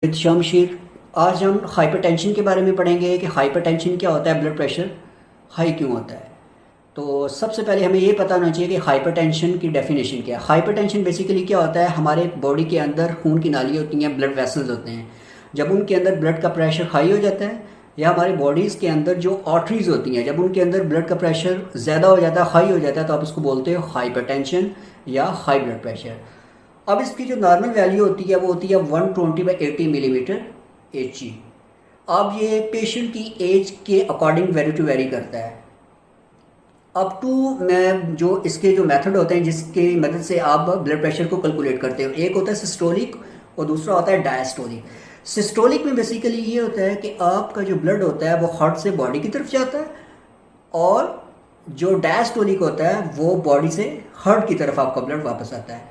With शमशीर। आज हम hypertension के बारे में पढ़ेंगे कि हाइपरटेंशन क्या होता है, ब्लड प्रेशर हाई क्यों होता है। तो सबसे पहले हमें ये पता होना चाहिए कि हाइपरटेंशन की डेफिनेशन क्या है। हाइपरटेंशन बेसिकली क्या होता है, हमारे बॉडी के अंदर खून की नाली होती हैं, ब्लड वेसल्स होते हैं। जब उनके अंदर ब्लड का प्रेशर हाई हो जाता है, या हमारे बॉडीज़ के अंदर जो आर्टरीज होती हैं, जब उनके अंदर ब्लड का प्रेशर ज़्यादा हो जाता है, हाई हो जाता है, तो आप उसको बोलते हो हाइपरटेंशन या हाई ब्लड प्रेशर। अब इसकी जो नॉर्मल वैल्यू होती है वो होती है 120/80 मिलीमीटर Hg। अब ये पेशेंट की एज के अकॉर्डिंग वेरी टू वेरी करता है। अप टू मैं जो इसके जो मेथड होते हैं जिसकी मदद से आप ब्लड प्रेशर को कैलकुलेट करते हो, एक होता है सिस्टोलिक और दूसरा होता है डायस्टोलिक। सिस्टोलिक में बेसिकली ये होता है कि आपका जो ब्लड होता है वो हार्ट से बॉडी की तरफ जाता है, और जो डायस्टोलिक होता है वो बॉडी से हार्ट की तरफ आपका ब्लड वापस आता है।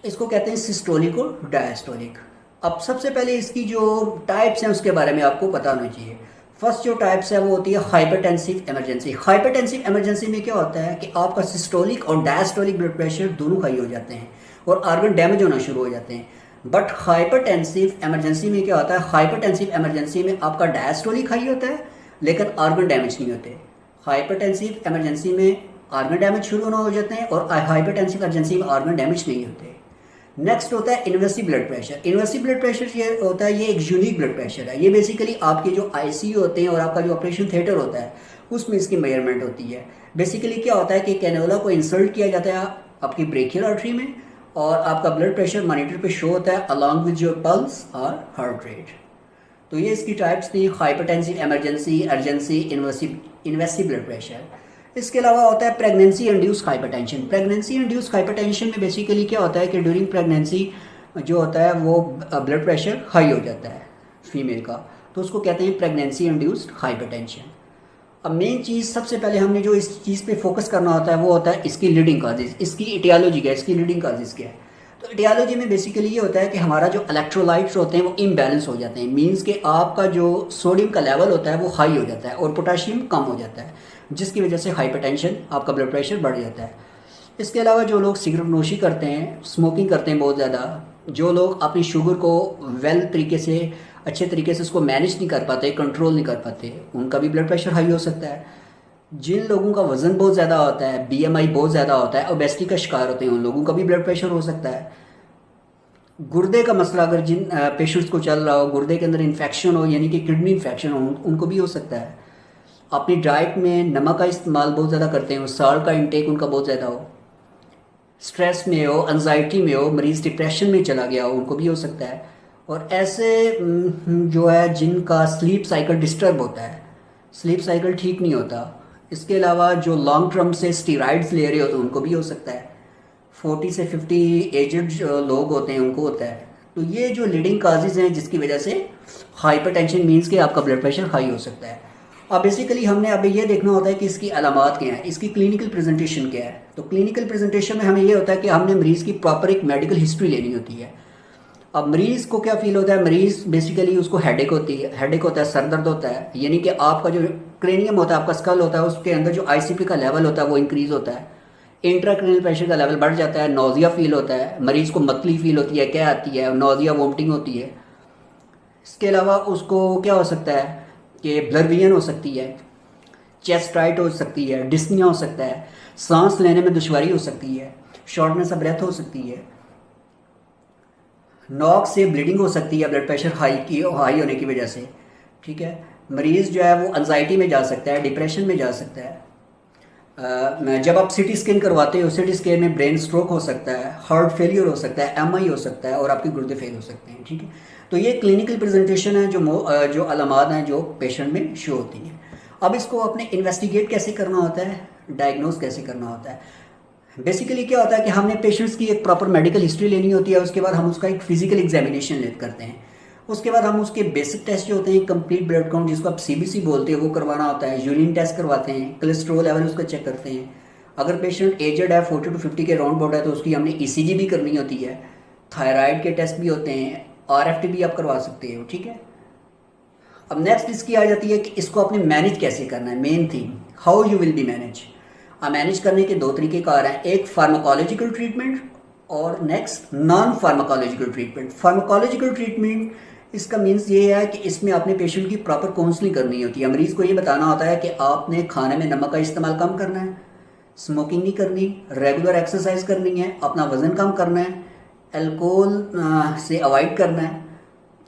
इसको कहते हैं सिस्टोलिक और डायस्टोलिक। अब सबसे पहले इसकी जो टाइप्स हैं उसके बारे में आपको पता होना चाहिए। फर्स्ट जो टाइप्स है वो होती है हाइपरटेंसिव इमरजेंसी। हाइपरटेंसिव इमरजेंसी में क्या होता है कि आपका सिस्टोलिक और डायस्टोलिक ब्लड प्रेशर दोनों हाई हो जाते हैं और ऑर्गन डैमेज होना शुरू हो जाते हैं। बट हाइपरटेंसिव इमरजेंसी में क्या होता है, हाइपरटेंसिव इमरजेंसी में आपका डायस्टोलिक हाई होता है लेकिन ऑर्गन डैमेज नहीं होते। हाइपरटेंसिव इमरजेंसी में ऑर्गन डैमेज शुरू होना हो जाते हैं और हाइपरटेंसिव इमरजेंसी में ऑर्गन डैमेज नहीं होते। नेक्स्ट होता है इन्वर्सिव ब्लड प्रेशर। इन्वर्सिव ब्लड प्रेशर ये होता है, ये एक यूनिक ब्लड प्रेशर है। ये बेसिकली आपके जो आईसीयू होते हैं और आपका जो ऑपरेशन थिएटर होता है उसमें इसकी मेजरमेंट होती है। बेसिकली क्या होता है कि कैनोला को इंसर्ट किया जाता है आपकी ब्रेकियल आर्टरी में, और आपका ब्लड प्रेशर मॉनिटर पे शो होता है अलॉन्ग विद योर पल्स और हार्ट रेट। तो ये इसकी टाइप्स थी, hypertensive emergency, urgency, invasive blood pressure. इसके अलावा होता है pregnancy induced hypertension. Pregnancy induced hypertension में बेसिकली क्या होता है कि ड्यूरिंग प्रेगनेंसी जो होता है वो ब्लड प्रेशर हाई हो जाता है फीमेल का, तो उसको कहते हैं प्रेगनेंसी इंड्यूस्ड हाइपरटेंशन। अब मेन चीज़ सबसे पहले हमने जो इस चीज़ पे फोकस करना होता है वो होता है इसकी लीडिंग काजेज, इसकी इटियोलॉजी क्या है, इसकी लीडिंग काजेज क्या है। तो इटियोलॉजी में बेसिकली ये होता है कि हमारा जो इलेक्ट्रोलाइट्स होते हैं वो इम्बैलेंस हो जाते हैं। मींस कि आपका जो सोडियम का लेवल होता है वो हाई हो जाता है और पोटाशियम कम हो जाता है, जिसकी वजह से हाइपरटेंशन, आपका ब्लड प्रेशर बढ़ जाता है। इसके अलावा जो लोग सिगरेट नोशी करते हैं, स्मोकिंग करते हैं बहुत ज़्यादा, जो लोग अपनी शुगर को वेल तरीके से, अच्छे तरीके से उसको मैनेज नहीं कर पाते, कंट्रोल नहीं कर पाते, उनका भी ब्लड प्रेशर हाई हो सकता है। जिन लोगों का वज़न बहुत ज़्यादा होता है, बीएमआई बहुत ज़्यादा होता है, ओबेसिटी का शिकार होते हैं, उन लोगों का भी ब्लड प्रेशर हो सकता है। गुर्दे का मसला अगर जिन पेशेंट्स को चल रहा हो, गुर्दे के अंदर इन्फेक्शन हो यानी कि किडनी इन्फेक्शन हो, उनको भी हो सकता है। अपनी डाइट में नमक का इस्तेमाल बहुत ज़्यादा करते हो, साल्ट का इंटेक उनका बहुत ज़्यादा हो, स्ट्रेस में हो, एंजाइटी में हो, मरीज़ डिप्रेशन में चला गया हो, उनको भी हो सकता है। और ऐसे जो है जिनका स्लीप साइकिल डिस्टर्ब होता है, स्लीप साइकिल ठीक नहीं होता। इसके अलावा जो लॉन्ग टर्म से स्टीराइड्स ले रहे हो तो उनको भी हो सकता है। 40 से 50 एजड लोग होते हैं उनको होता है। तो ये जो लीडिंग काजेज हैं जिसकी वजह से हाइपरटेंशन मीन्स कि आपका ब्लड प्रेशर हाई हो सकता है। अब बेसिकली हमने अभी ये देखना होता है कि इसकी अलामात क्या है, इसकी क्लिनिकल प्रेजेंटेशन क्या है। तो क्लिनिकल प्रेजेंटेशन में हमें ये होता है कि हमने मरीज़ की प्रॉपर एक मेडिकल हिस्ट्री लेनी होती है। अब मरीज़ को क्या फील होता है, मरीज़ बेसिकली उसको हेडेक होती है, हेडेक होता है, सर दर्द होता है, यानी कि आपका जो क्रेनियम होता है, आपका स्कल होता है, उसके अंदर जो आईसीपी का लेवल होता है वो इंक्रीज होता है, इंट्राक्रेनियल प्रेशर का लेवल बढ़ जाता है, नोजिया फील होता है, मरीज़ को मतली फील होती है, क्या आती है, नोजिया वोमिटिंग होती है। इसके अलावा उसको क्या हो सकता है कि ब्लर विजन हो सकती है, चेस्ट टाइट हो सकती है, डिस्निया हो सकता है, सांस लेने में दुश्वारी हो सकती है, शॉर्टनेस ऑफ ब्रेथ हो सकती है, नॉक से ब्लीडिंग हो सकती है ब्लड प्रेशर हाई होने की वजह से। ठीक है, मरीज़ जो है वो एंजाइटी में जा सकता है, डिप्रेशन में जा सकता है। जब आप सिटी स्कैन करवाते हो, सिटी स्कैन में ब्रेन स्ट्रोक हो सकता है, हार्ट फेलियर हो सकता है, एमआई हो सकता है और आपके गुर्दे फेल हो सकते हैं। ठीक है, तो ये क्लिनिकल प्रेजेंटेशन है जो अलामात हैं जो पेशेंट में शो होती हैं। अब इसको अपने इन्वेस्टिगेट कैसे करना होता है, डायग्नोज कैसे करना होता है। बेसिकली क्या होता है कि हमने पेशेंट्स की एक प्रॉपर मेडिकल हिस्ट्री लेनी होती है, उसके बाद हम उसका एक फिजिकल एग्जामिनेशन करते हैं। उसके बाद हम उसके बेसिक टेस्ट जो होते हैं, कंप्लीट ब्लड काउंट जिसको आप सीबीसी बोलते हैं वो करवाना होता है, यूरिन टेस्ट करवाते हैं, कोलेस्ट्रॉल लेवल उसका चेक करते हैं। अगर पेशेंट एजड है, 40 to 50 के राउंड बोर्ड है, तो उसकी हमने ईसीजी भी करनी होती है, थायराइड के टेस्ट भी होते हैं, आरएफटी भी आप करवा सकते हो। ठीक है, अब नेक्स्ट इसकी आ जाती है कि इसको आपने मैनेज कैसे करना है। Main thing, how you will be manage. Manage करने के दो तरीके कार हैं, एक फार्माकोलॉजिकल ट्रीटमेंट और next non pharmacological treatment. Pharmacological treatment इसका मीन्स ये है कि इसमें आपने पेशेंट की प्रॉपर काउंसलिंग करनी होती है। मरीज़ को ये बताना होता है कि आपने खाने में नमक का इस्तेमाल कम करना है, स्मोकिंग नहीं करनी, रेगुलर एक्सरसाइज करनी है, अपना वज़न कम करना है, अल्कोहल से अवॉइड करना है।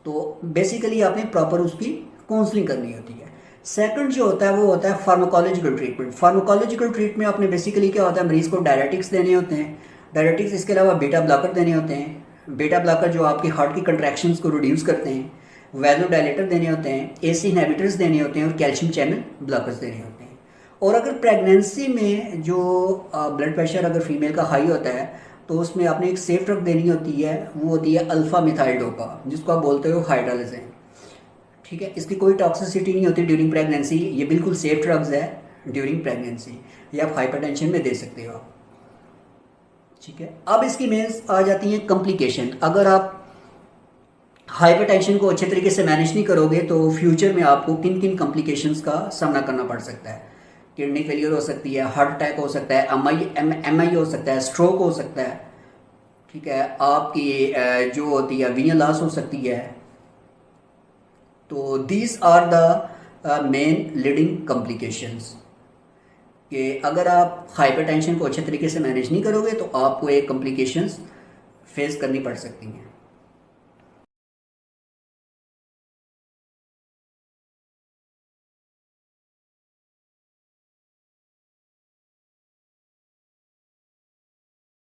तो बेसिकली आपने प्रॉपर उसकी काउंसलिंग करनी होती है। सेकंड जो होता है वो होता है फार्माकोलॉजिकल ट्रीटमेंट। फार्माकोलॉजिकल ट्रीटमेंट में आपने बेसिकली क्या होता है, मरीज़ को डायरेटिक्स देने होते हैं। डायरेटिक्स इसके अलावा बीटा ब्लॉकर देने होते हैं। बीटा ब्लॉकर जो आपकी हार्ट की कंट्रैक्शंस को रिड्यूस करते हैं। वैसोडायलेटर देने होते हैं, एसी इनहिबिटर्स देने होते हैं और कैल्शियम चैनल ब्लॉकर्स देने होते हैं। और अगर प्रेगनेंसी में जो ब्लड प्रेशर अगर फीमेल का हाई होता है तो उसमें आपने एक सेफ ड्रग देनी होती है, वो होती है अल्फा मिथाइल डोपा, जिसको आप बोलते हो हाइड्रोलिज़ेन। ठीक है, इसकी कोई टॉक्सिसिटी नहीं होती ड्यूरिंग प्रेगनेंसी, ये बिल्कुल सेफ ड्रग्स है ड्यूरिंग प्रेगनेंसी। ये आप हाइपरटेंशन में दे सकते हो आप। ठीक है, अब इसकी मेंस आ जाती हैं कॉम्प्लिकेशन। अगर आप हाइपरटेंशन को अच्छे तरीके से मैनेज नहीं करोगे तो फ्यूचर में आपको किन किन कॉम्प्लिकेशंस का सामना करना पड़ सकता है। किडनी फेलियर हो सकती है, हार्ट अटैक हो सकता है, एम आई हो सकता है, स्ट्रोक हो सकता है। ठीक है, आपकी जो होती है विनियल लॉस हो सकती है। तो these are the main leading complications कि अगर आप हाइपरटेंशन को अच्छे तरीके से मैनेज नहीं करोगे तो आपको एक कॉम्प्लिकेशंस फेस करनी पड़ सकती हैं।